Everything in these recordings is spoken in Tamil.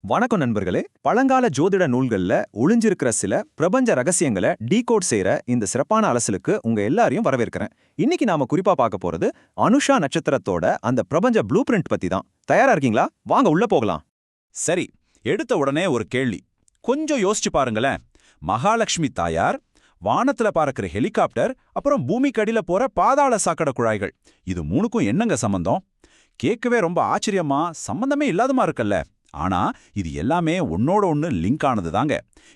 வணக்கம் நண்பர்களே. பழங்கால ஜோதிட நூல்கள்ல ஒளிஞ்சிருக்கிற சில பிரபஞ்ச ரகசியங்களை டீகோட் செய்யற இந்த சிறப்பான அலசலுக்கு உங்க எல்லாரையும் வரவேற்கிறேன். இன்னைக்கு நாம குறிப்பா பார்க்க போறது அனுஷா நட்சத்திரத்தோட அந்த பிரபஞ்ச ப்ளூ பிரிண்ட் பத்தி தான். தயாரா இருக்கீங்களா? வாங்க உள்ள போகலாம். சரி, எடுத்த உடனே ஒரு கேள்வி. கொஞ்சம் யோசிச்சு பாருங்களேன். மகாலட்சுமி தாயார், வானத்துல பறக்கிற ஹெலிகாப்டர், அப்புறம் பூமிக்கடியில போற பாதாள சாக்கடை குழாய்கள், இது மூணுக்கும் என்னங்க சம்பந்தம்? கேட்கவே ரொம்ப ஆச்சரியமா சம்பந்தமே இல்லாதமா இருக்குல்ல. ஆனா இது எல்லாமே ஒன்னோட ஒன்னு லிங்க் ஆனது தாங்க.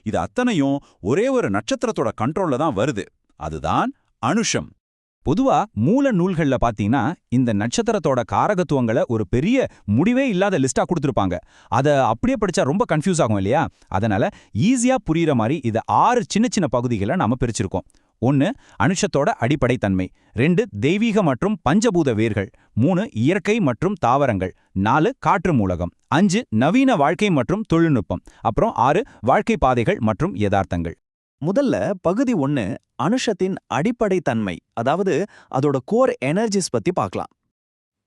இது அத்தனையும் ஒரே ஒரு நட்சத்திரத்தோட கண்ட்ரோல்ல தான் வருது. அதுதான் அனுஷம். பொதுவா மூல நூல்கள்ல பாத்தீங்கன்னா இந்த நட்சத்திரத்தோட காரகத்துவங்களை ஒரு பெரிய முடிவே இல்லாத லிஸ்டா கொடுத்துருப்பாங்க. அதை அப்படியே படிச்சா ரொம்ப கன்ஃபியூஸ் ஆகும் இல்லையா? அதனால ஈஸியா புரியுற மாதிரி இதை 6 சின்ன சின்ன பகுதிகளை நாம பிரிச்சிருக்கோம். 1 அனுஷத்தோட அடிப்படை தன்மை, 2 தெய்வீக மற்றும் பஞ்சபூத வேர்கள், 3 இயற்கை மற்றும் தாவரங்கள், 4 காற்று மூலகம், 5 நவீன வாழ்க்கை மற்றும் தொழில்நுட்பம், அப்புறம் 6 வாழ்க்கை பாதைகள் மற்றும் யதார்த்தங்கள். முதல்ல பகுதி 1 அனுஷத்தின் அடிப்படை தன்மை, அதாவது அதோட கோர் எனர்ஜிஸ் பத்தி பார்க்கலாம்.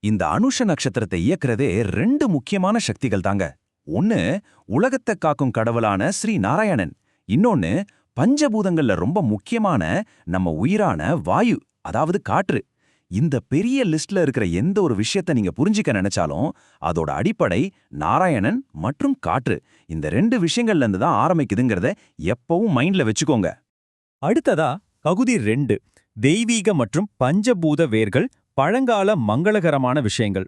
இந்த அனுஷ நட்சத்திரத்தை இயக்குறதே 2 முக்கியமான சக்திகள் தாங்க. ஒன்னு உலகத்தை காக்கும் கடவுளான ஸ்ரீ நாராயணன், இன்னொன்னு பஞ்சபூதங்கள்ல ரொம்ப முக்கியமான நம்ம உயிரான வாயு, அதாவது காற்று. இந்த பெரிய லிஸ்ட்ல இருக்கிற எந்த ஒரு விஷயத்தை நீங்க புரிஞ்சிக்க நினைச்சாலும் அதோட அடிப்படை நாராயணன் மற்றும் காற்று. இந்த 2 விஷயங்கள்ல இருந்து தான் ஆரம்பிக்குதுங்கிறத எப்பவும் மைண்ட்ல வச்சுக்கோங்க. அடுத்ததா பகுதி 2 தெய்வீக மற்றும் பஞ்சபூத வேர்கள், பழங்கால மங்களகரமான விஷயங்கள்.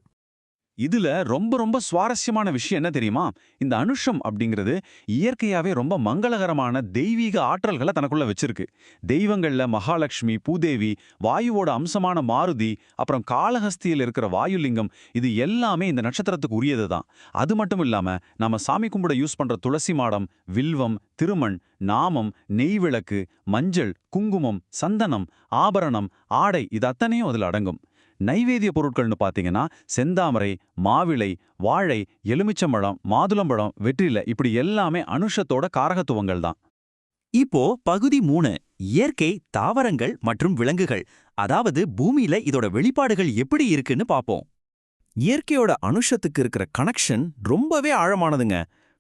இதுல ரொம்ப ரொம்ப சுவாரஸ்யமான விஷயம் என்ன தெரியுமா? இந்த அனுஷம் அப்படிங்கிறது இயற்கையாவே ரொம்ப மங்களகரமான தெய்வீக ஆற்றல்களை தனக்குள்ள வச்சிருக்கு. தெய்வங்கள்ல மகாலட்சுமி, பூதேவி, வாயுவோட அம்சமான மாருதி, அப்புறம் காளஹஸ்தியில் இருக்கிற வாயுலிங்கம், இது எல்லாமே இந்த நட்சத்திரத்துக்கு உரியது தான். அது மட்டும் இல்லாம நம்ம சாமி கும்பிட யூஸ் பண்ற துளசி மாடம், வில்வம், திருமண், நாமம், நெய்விளக்கு, மஞ்சள், குங்குமம், சந்தனம், ஆபரணம், ஆடை, இது அத்தனையும் அதுல அடங்கும். நைவேத்திய பொருட்கள்னு பார்த்தீங்கன்னா செந்தாமரை, மாவிளை, வாழை, எலுமிச்சம்பழம், மாதுளம்பழம், வெற்றிலை, இப்படி எல்லாமே அனுஷத்தோட காரகத்துவங்கள் தான். இப்போ பகுதி 3 இயற்கை, தாவரங்கள் மற்றும் விலங்குகள், அதாவது பூமியில இதோட வெளிப்பாடுகள் எப்படி இருக்குன்னு பாப்போம். இயற்கையோட அனுஷத்துக்கு இருக்கிற கனெக்ஷன் ரொம்பவே ஆழமானதுங்க.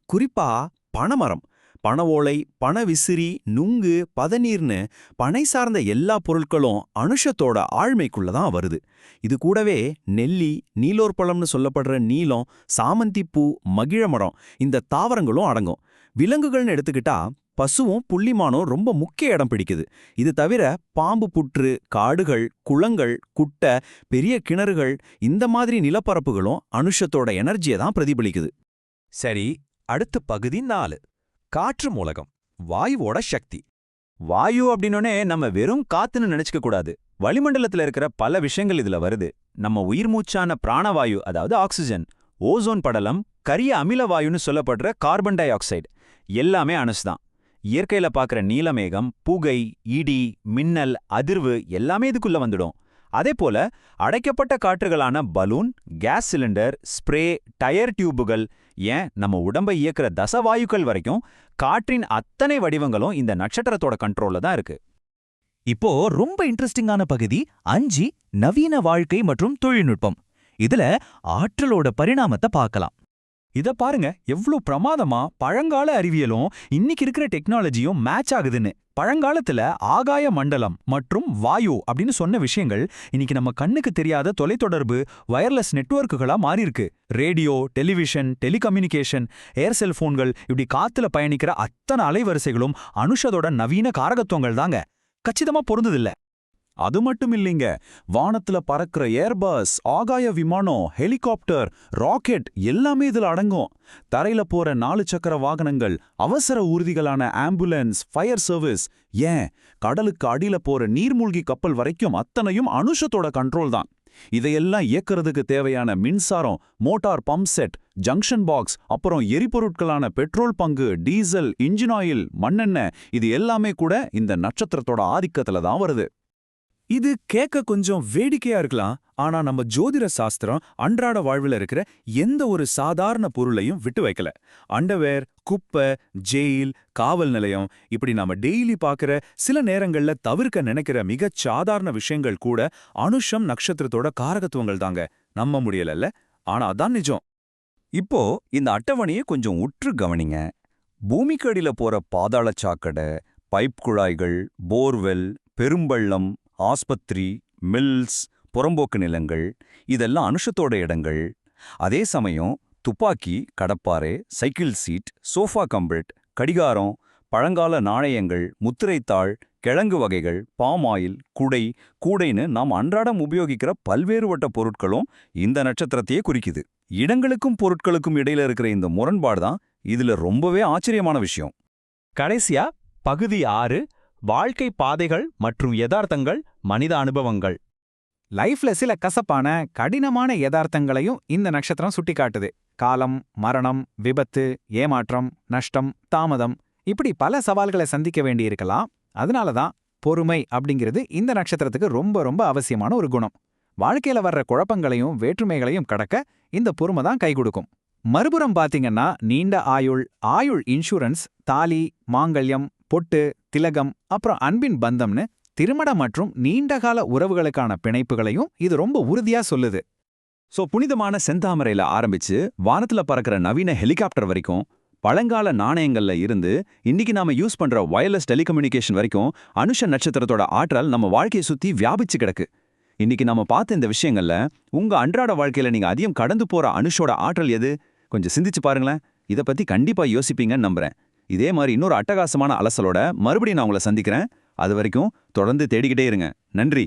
குறிப்பா பனைமரம், பனை ஓலை, பனை விசிறி, நுங்கு, பதநீர்னு பனை சார்ந்த எல்லா பொருட்களும் அனுஷத்தோட ஆழ்மைக்குள்ள தான் வருது. இது கூடவே நெல்லி, நீலோற்பழம்னு சொல்லப்படுற நீலம், சாமந்திப்பூ, மகிழமரம், இந்த தாவரங்களும் அடங்கும். விலங்குகள்னு எடுத்துக்கிட்டா பசுவும் புள்ளிமானும் ரொம்ப முக்கிய இடம் பிடிக்குது. இது தவிர பாம்பு புற்று, காடுகள், குளங்கள், குட்டை, பெரிய கிணறுகள், இந்த மாதிரி நிலப்பரப்புகளும் அனுஷத்தோட எனர்ஜியை தான் பிரதிபலிக்குது. சரி, அடுத்து பகுதி 4 காற்று மூலகம், வாயுவோட சக்தி. வாயு அப்படின்னோனே நம்ம வெறும் காத்துன்னு நினைச்சுக்க கூடாது. வளிமண்டலத்துல இருக்கிற பல விஷயங்கள் இதுல வருது. நம்ம உயிர் மூச்சான பிராணவாயு, அதாவது ஆக்சிஜன், ஓசோன் படலம், கரிய அமில வாயுன்னு சொல்லப்படுற கார்பன் டை ஆக்சைடு, எல்லாமே அனுஷ் தான். இயற்கையில பார்க்குற நீலமேகம், புகை, இடி, மின்னல், அதிர்வு எல்லாமே இதுக்குள்ள வந்துடும். அதே போல அடைக்கப்பட்ட காற்றுகளான balloon, gas cylinder, spray, tyre டியூபுகள், ஏன் நம்ம உடம்பை இயக்குற தசவாயுக்கள் வரைக்கும் காற்றின் அத்தனை வடிவங்களும் இந்த நட்சத்திரத்தோட கண்ட்ரோல்ல தான் இருக்கு. இப்போ ரொம்ப இன்ட்ரெஸ்டிங்கான பகுதி 5 நவீன வாழ்க்கை மற்றும் தொழில்நுட்பம். இதுல ஆற்றலோட பரிணாமத்தை பார்க்கலாம். இத பாருங்க, எவ்ளோ பிரமாதமா பழங்கால அறிவியலும் இன்னைக்கு இருக்கிற டெக்னாலஜியும் மேட்ச் ஆகுதுன்னு. பழங்காலத்துல ஆகாய மண்டலம் மற்றும் வாயு அப்படின்னு சொன்ன விஷயங்கள் இன்னைக்கு நம்ம கண்ணுக்கு தெரியாத தொலைத்தொடர்பு, வயர்லெஸ் நெட்வொர்க்குகளா மாறியிருக்கு. ரேடியோ, டெலிவிஷன், டெலிகம்யூனிகேஷன், ஏர் செல்போன்கள், இப்படி காத்துல பயணிக்கிற அத்தனை அலைவரிசைகளும் அனுஷதோட நவீன காரகத்துவங்கள் தாங்க. கச்சிதமா பொருந்ததில்ல. அது மட்டும் இல்லைங்க, வானத்துல பறக்கிற ஏர்பஸ், ஆகாய விமானம், ஹெலிகாப்டர், ராக்கெட் எல்லாமே இதுல அடங்கும். தரையில போற 4 சக்கர வாகனங்கள், அவசர ஊர்திகளான ஆம்புலன்ஸ், ஃபயர் சர்வீஸ், ஏன் கடலுக்கு அடியில போற நீர்மூழ்கி கப்பல் வரைக்கும் அத்தனையும் அனுஷத்தோட கண்ட்ரோல் தான். இதையெல்லாம் இயக்குறதுக்கு தேவையான மின்சாரம், motor pump set, junction box, அப்புறம் எரிபொருட்களான petrol bunk, diesel, engine oil, மண்ணெண்ணெய், இது எல்லாமே கூட இந்த நட்சத்திரத்தோட ஆதிக்கத்துல தான் வருது. இது கேட்க கொஞ்சம் வேடிக்கையா இருக்கலாம். ஆனா நம்ம ஜோதிட சாஸ்திரம் அன்றாட வாழ்வில் இருக்கிற எந்த ஒரு சாதாரண பொருளையும் விட்டு வைக்கல. அண்டர்வேர், குப்பை, ஜெயில், காவல் நிலையம், இப்படி நாம டெய்லி பார்க்கிற, சில நேரங்கள்ல தவிர்க்க நினைக்கிற மிகச் சாதாரண விஷயங்கள் கூட அனுஷம் நட்சத்திரத்தோட காரகத்துவங்கள் தாங்க. நம்ப முடியலல்ல, ஆனா அதான் நிஜம். இப்போ இந்த அட்டவணையை கொஞ்சம் உற்று கவனிங்க. பூமிக்கு அடியில போற பாதாள சாக்கடை, பைப் குழாய்கள், போர்வெல், பெரும்பள்ளம், ஆஸ்பத்திரி, மில்ஸ், புறம்போக்கு நிலங்கள் இதெல்லாம் அனுஷத்தோட இடங்கள். அதே சமயம் துப்பாக்கி, கடப்பாரை, சைக்கிள் சீட், சோஃபா கம்பிள், கடிகாரம், பழங்கால நாணயங்கள், முத்திரைத்தாள், கிழங்கு வகைகள், பாம் ஆயில், கூடைன்னு நாம் அன்றாடம் உபயோகிக்கிற பல்வேறுபட்ட பொருட்களும் இந்த நட்சத்திரத்தையே குறிக்குது. இடங்களுக்கும் பொருட்களுக்கும் இடையில இருக்கிற இந்த முரண்பாடு தான் இதுல ரொம்பவே ஆச்சரியமான விஷயம். கடைசியா பகுதி 6 வாழ்க்கை பாதைகள் மற்றும் யதார்த்தங்கள் மனித அனுபவங்கள். லைஃப்ல சில கசப்பான கடினமான யதார்த்தங்களையும் இந்த நட்சத்திரம் சுட்டிக்காட்டுது. காலம், மரணம், விபத்து, ஏமாற்றம், நஷ்டம், தாமதம் இப்படி பல சவால்களை சந்திக்க வேண்டியிருக்கலாம். அதனால தான் பொறுமை அப்படிங்கிறது இந்த நட்சத்திரத்துக்கு ரொம்ப ரொம்ப அவசியமான ஒரு குணம். வாழ்க்கையில வர்ற குழப்பங்களையும் வேற்றுமைகளையும் கடக்க இந்த பொறுமை தான் கை கொடுக்கும். மறுபுறம் பாத்தீங்கன்னா நீண்ட ஆயுள் இன்சூரன்ஸ், தாலி, மாங்கல்யம், பொட்டு, திலகம், அப்புறம் அன்பின் பந்தம்னு திருமண மற்றும் நீண்டகால உறவுகளுக்கான பிணைப்புகளையும் இது ரொம்ப உறுதியா சொல்லுது. சோ புனிதமான செந்தாமரையில ஆரம்பிச்சு வானத்துல பறக்கிற நவீன ஹெலிகாப்டர் வரைக்கும், பழங்கால நாணயங்கள்ல இருந்து இன்னைக்கு நாம யூஸ் பண்ற வயர்லெஸ் டெலிகம்யூனிகேஷன் வரைக்கும் அனுஷ நட்சத்திரத்தோட ஆற்றல் நம்ம வாழ்க்கையை சுத்தி வியாபிச்சு கிடக்கு. இன்னைக்கு நாம பார்த்த இந்த விஷயங்கள்ல உங்க அன்றாட வாழ்க்கையில நீங்க அதிகம் கடந்து போற அனுஷோட ஆற்றல் எது? கொஞ்சம் சிந்திச்சு பாருங்களேன். இத பத்தி கண்டிப்பா யோசிப்பீங்கன்னு நம்புறேன். இதே மாதிரி இன்னொரு அட்டகாசமான அலசலோட மறுபடியும் நான் உங்களை சந்திக்கிறேன். அது வரைக்கும் தொடர்ந்து தேடிக்கிட்டே இருங்க. நன்றி.